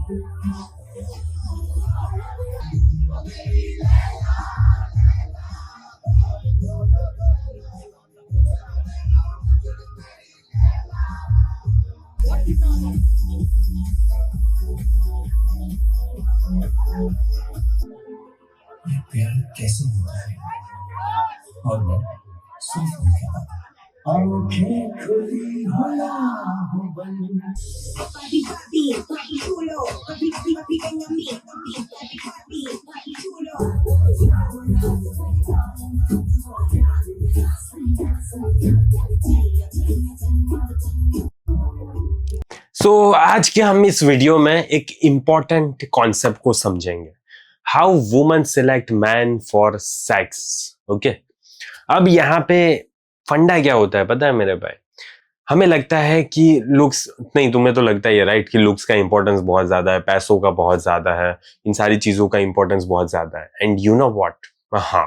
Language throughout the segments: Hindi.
प्यार कैसे होता है और मैं सिर्फ उनके बाद आंखें खुली हो या हो बंद। Papi, papi, papi chulo, papi, papi, papi, ven a mí, papi, papi, papi, papi chulo. आज के हम इस वीडियो में एक इम्पॉर्टेंट कॉन्सेप्ट को समझेंगे, how woman select man for sex. Okay, अब यहाँ पे फंडा क्या होता है पता है मेरे भाई? हमें लगता है कि लुक्स नहीं, तुम्हें तो लगता है राइट कि लुक्स का इंपॉर्टेंस बहुत ज्यादा है, पैसों का बहुत ज्यादा है, इन सारी चीजों का इंपॉर्टेंस बहुत ज्यादा है। एंड यू नो व्हाट, हाँ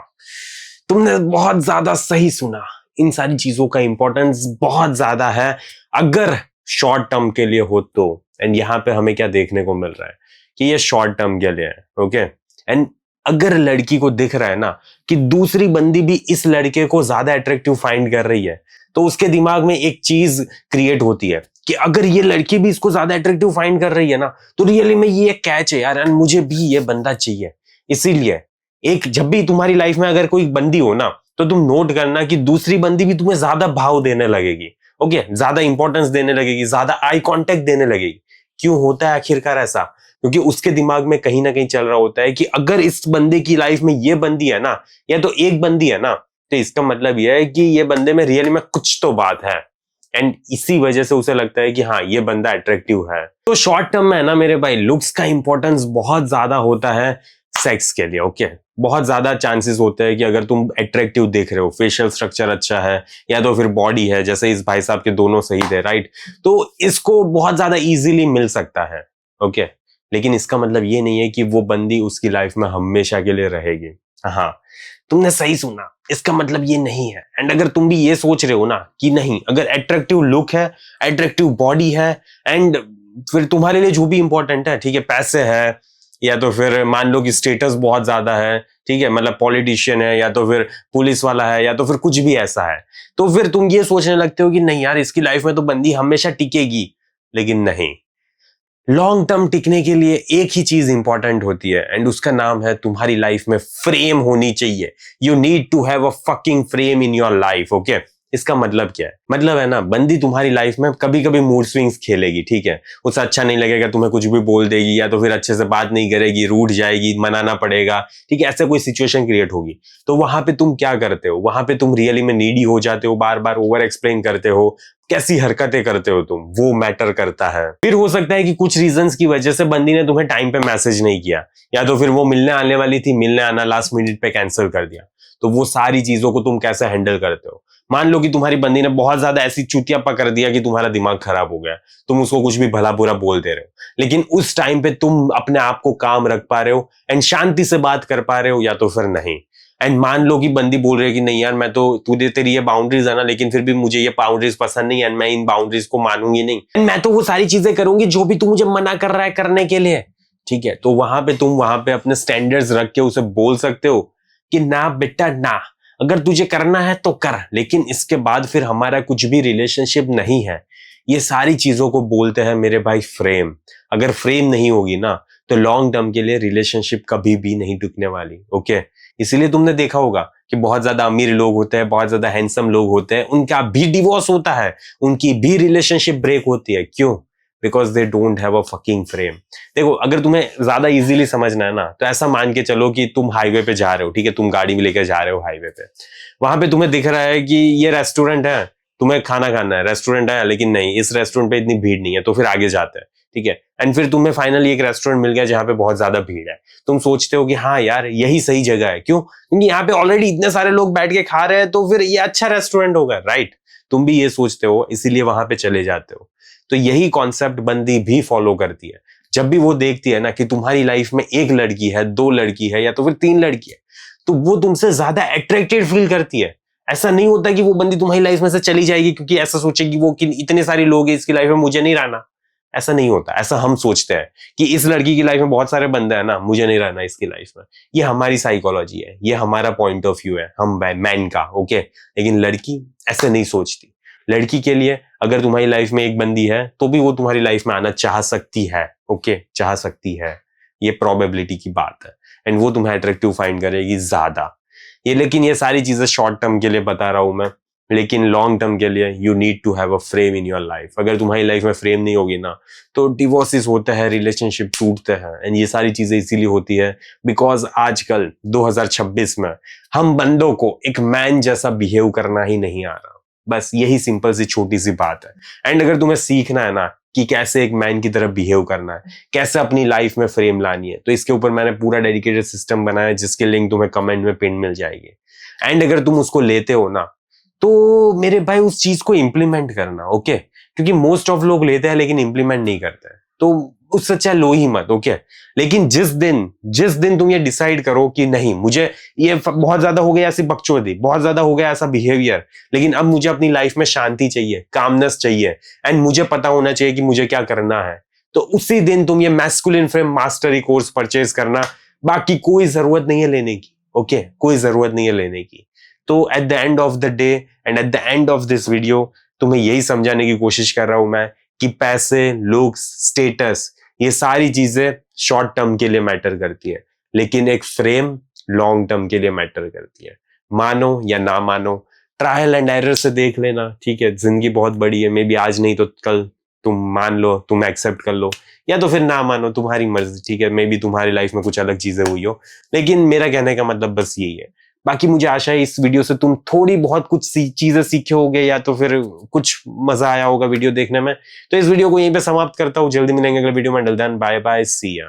तुमने बहुत ज्यादा सही सुना, इन सारी चीजों का इंपॉर्टेंस बहुत ज्यादा है अगर शॉर्ट टर्म के लिए हो तो। एंड यहाँ पे हमें क्या देखने को मिल रहा है कि ये शॉर्ट टर्म के लिए है। ओके, एंड अगर लड़की को दिख रहा है ना कि दूसरी बंदी भी इस लड़के को ज्यादा अट्रैक्टिव फाइंड कर रही है, तो उसके दिमाग में एक चीज क्रिएट होती है कि अगर ये लड़की भी इसको ज्यादा अट्रैक्टिव फाइंड कर रही है ना, तो रियली में ये कैच है यार, मुझे भी ये बंदा चाहिए। इसीलिए एक जब भी तुम्हारी लाइफ में अगर कोई बंदी हो ना, तो तुम नोट करना कि दूसरी बंदी भी तुम्हें ज्यादा भाव देने लगेगी। ओके, ज्यादा इंपॉर्टेंस देने लगेगी, ज्यादा आई कांटेक्ट देने लगेगी। क्यों होता है आखिरकार ऐसा? क्योंकि उसके दिमाग में कहीं ना कहीं चल रहा होता है कि अगर इस बंदे की लाइफ में ये बंदी है ना, या तो एक बंदी है ना, तो इसका मतलब यह है कि ये बंदे में रियली में कुछ तो बात है। एंड इसी वजह से उसे लगता है कि हाँ ये बंदा अट्रैक्टिव है। तो शॉर्ट टर्म में है ना मेरे भाई, लुक्स का इंपॉर्टेंस बहुत ज्यादा होता है सेक्स के लिए। ओके, बहुत ज्यादा चांसेस होते हैं कि अगर तुम अट्रैक्टिव देख रहे हो, फेशियल स्ट्रक्चर अच्छा है, या तो फिर बॉडी है, जैसे इस भाई साहब के दोनों सही थे राइट, तो इसको बहुत ज्यादा इजीली मिल सकता है। ओके, लेकिन इसका मतलब ये नहीं है कि वो बंदी उसकी लाइफ में हमेशा के लिए रहेगी। हाँ तुमने सही सुना, इसका मतलब ये नहीं है। एंड अगर तुम भी ये सोच रहे हो ना कि नहीं, अगर अट्रैक्टिव लुक है, अट्रैक्टिव बॉडी है, एंड फिर तुम्हारे लिए जो भी इंपॉर्टेंट है, ठीक है, पैसे है, या तो फिर मान लो कि स्टेटस बहुत ज्यादा है, ठीक है, मतलब पॉलिटिशियन है, या तो फिर पुलिस वाला है, या तो फिर कुछ भी ऐसा है, तो फिर तुम ये सोचने लगते हो कि नहीं यार इसकी लाइफ में तो बंदी हमेशा टिकेगी। लेकिन नहीं, लॉन्ग टर्म टिकने के लिए एक ही चीज इंपॉर्टेंट होती है, एंड उसका नाम है तुम्हारी लाइफ में फ्रेम होनी चाहिए। You need to have a fucking frame in your life. Okay, इसका मतलब क्या है? मतलब है ना, बंदी तुम्हारी लाइफ में कभी कभी मूड स्विंग्स खेलेगी, ठीक है, उसे अच्छा नहीं लगेगा, तुम्हें कुछ भी बोल देगी, या तो फिर अच्छे से बात नहीं करेगी, रूठ जाएगी, मनाना पड़ेगा, ठीक है, ऐसे कोई सिचुएशन क्रिएट होगी। तो वहां पे तुम क्या करते हो? वहां पे तुम रियली में नीडी हो जाते हो, बार बार ओवर एक्सप्लेन करते हो, कैसी हरकतें करते हो तुम, वो मैटर करता है। फिर हो सकता है कि कुछ रीजंस की वजह से बंदी ने तुम्हें टाइम पे मैसेज नहीं किया, या तो फिर वो मिलने आने वाली थी, मिलने आना लास्ट मिनट पे कैंसिल कर दिया। तो वो सारी चीजों को तुम कैसे हैंडल करते हो? मान लो कि तुम्हारी बंदी ने बहुत ज्यादा ऐसी चुतियापा कर दिया कि तुम्हारा दिमाग खराब हो गया, तुम उसको कुछ भी भला बुरा बोल दे रहे हो, लेकिन उस टाइम पे तुम अपने आप को काम रख पा रहे हो एंड शांति से बात कर पा रहे हो, या तो फिर नहीं। एंड मान लो कि बंदी बोल रही है कि नहीं यार, मैं तो तेरी ये बाउंड्रीज है ना, लेकिन फिर भी मुझे ये बाउंड्रीज पसंद नहीं, एंड मैं इन बाउंड्रीज को मानूंगी नहीं, एंड मैं तो वो सारी चीजें करूंगी जो भी तू मुझे मना कर रहा है करने के लिए, ठीक है। तो वहां पे तुम वहां पे अपने स्टैंडर्ड्स रख के उसे बोल सकते हो कि ना बेटा ना, अगर तुझे करना है तो कर, लेकिन इसके बाद फिर हमारा कुछ भी रिलेशनशिप नहीं है। ये सारी चीजों को बोलते हैं मेरे भाई फ्रेम। अगर फ्रेम नहीं होगी ना, तो लॉन्ग टर्म के लिए रिलेशनशिप कभी भी नहीं टिकने वाली। ओके, इसीलिए तुमने देखा होगा कि बहुत ज्यादा अमीर लोग होते हैं, बहुत ज्यादा हैंडसम लोग होते हैं, उनका भी डिवोर्स होता है, उनकी भी रिलेशनशिप ब्रेक होती है। क्यों? Because they don't have a fucking frame. देखो, अगर तुम्हें ज्यादा इजीली समझना है ना, तो ऐसा मान के चलो कि तुम हाईवे पे जा रहे हो, ठीक है, तुम गाड़ी में लेकर जा रहे हो हाईवे पे, वहां पे तुम्हें दिख रहा है कि ये रेस्टोरेंट है, तुम्हें खाना खाना है, रेस्टोरेंट है, लेकिन नहीं, इस रेस्टोरेंट पे इतनी भीड़ नहीं है, तो फिर आगे जाते हैं, ठीक है। एंड फिर तुम्हें फाइनली एक रेस्टोरेंट मिल गया जहां पे बहुत ज्यादा भीड़ है। तुम सोचते हो कि हाँ यार यही सही जगह है। क्यों? क्योंकि यहाँ पे ऑलरेडी इतने सारे लोग बैठ के खा रहे हैं, तो फिर ये अच्छा रेस्टोरेंट होगा, राइट? तुम भी ये सोचते हो, इसीलिए वहां पे चले जाते हो। तो यही कॉन्सेप्ट बंदी भी फॉलो करती है। जब भी वो देखती है ना कि तुम्हारी लाइफ में एक लड़की है, दो लड़की है, या तो फिर तीन लड़की है, तो वो तुमसे ज्यादा अट्रैक्टेड फील करती है। ऐसा नहीं होता कि वो बंदी तुम्हारी लाइफ में से चली जाएगी क्योंकि ऐसा सोचेगी वो कि इतने सारे लोग हैं इसकी लाइफ में, मुझे नहीं रहना। ऐसा नहीं होता। ऐसा हम सोचते हैं कि इस लड़की की लाइफ में बहुत सारे बंदे हैं ना, मुझे नहीं रहना इसकी लाइफ में। ये हमारी साइकोलॉजी है, ये हमारा पॉइंट ऑफ व्यू है हम मैन का, ओके। लेकिन लड़की ऐसे नहीं सोचती। लड़की के लिए अगर तुम्हारी लाइफ में एक बंदी है तो भी वो तुम्हारी लाइफ में आना चाह सकती है, ओके, चाह सकती है। ये प्रोबेबिलिटी की बात है एंड वो तुम्हें अट्रैक्टिव फाइंड करेगी ज्यादा। लेकिन ये सारी चीजें शॉर्ट टर्म के लिए बता रहा हूं मैं, लेकिन लॉन्ग टर्म के लिए you need to have a frame in your life. अगर तुम्हारी लाइफ में फ्रेम नहीं होगी ना तो डिवोर्सेस होते हैं, रिलेशनशिप टूटते हैं एंड ये सारी चीजें इसीलिए होती है बिकॉज आजकल 2026 में हम बंदों को एक मैन जैसा बिहेव करना ही नहीं आ रहा। बस यही सिंपल सी छोटी सी बात है। एंड अगर तुम्हें सीखना है ना कि कैसे एक मैन की तरह बिहेव करना है, कैसे अपनी लाइफ में फ्रेम लानी है, तो इसके ऊपर मैंने पूरा डेडिकेटेड सिस्टम बनाया जिसके लिंक तुम्हें कमेंट में पिन मिल जाएगी। एंड अगर तुम उसको लेते हो ना तो मेरे भाई उस चीज को इंप्लीमेंट करना, ओके। क्योंकि मोस्ट ऑफ लोग लेते हैं लेकिन इंप्लीमेंट नहीं करते हैं, तो उससे अच्छा लो ही मत, ओके। लेकिन जिस दिन तुम ये डिसाइड करो कि नहीं मुझे ये बहुत ज्यादा हो गया ऐसी बकचोदी, बहुत ज्यादा हो गया ऐसा बिहेवियर, लेकिन अब मुझे अपनी लाइफ में शांति चाहिए, कामनेस चाहिए एंड मुझे पता होना चाहिए कि मुझे क्या करना है, तो उसी दिन तुम ये masculine frame mastery course purchase करना। बाकी कोई जरूरत नहीं है लेने की, ओके, कोई जरूरत नहीं है लेने की। तो at the end of the day and at the end of this video तुम्हें यही समझाने की कोशिश कर रहा हूं मैं कि पैसे, लुक्स, स्टेटस, ये सारी चीजें शॉर्ट टर्म के लिए मैटर करती है, लेकिन एक फ्रेम लॉन्ग टर्म के लिए मैटर करती है। मानो या ना मानो, ट्रायल एंड एरर से देख लेना, ठीक है। जिंदगी बहुत बड़ी है, मे बी आज नहीं तो कल तुम मान लो, तुम एक्सेप्ट कर लो, या तो फिर ना मानो, तुम्हारी मर्जी, ठीक है। मे बी तुम्हारी लाइफ में कुछ अलग चीजें हुई हो, लेकिन मेरा कहने का मतलब बस यही है। बाकी मुझे आशा है इस वीडियो से तुम थोड़ी बहुत कुछ चीजें सीखे होगे या तो फिर कुछ मजा आया होगा वीडियो देखने में। तो इस वीडियो को यहीं पे समाप्त करता हूँ, जल्दी मिलेंगे अगले वीडियो में। टिल देन बाय बाय, सी या।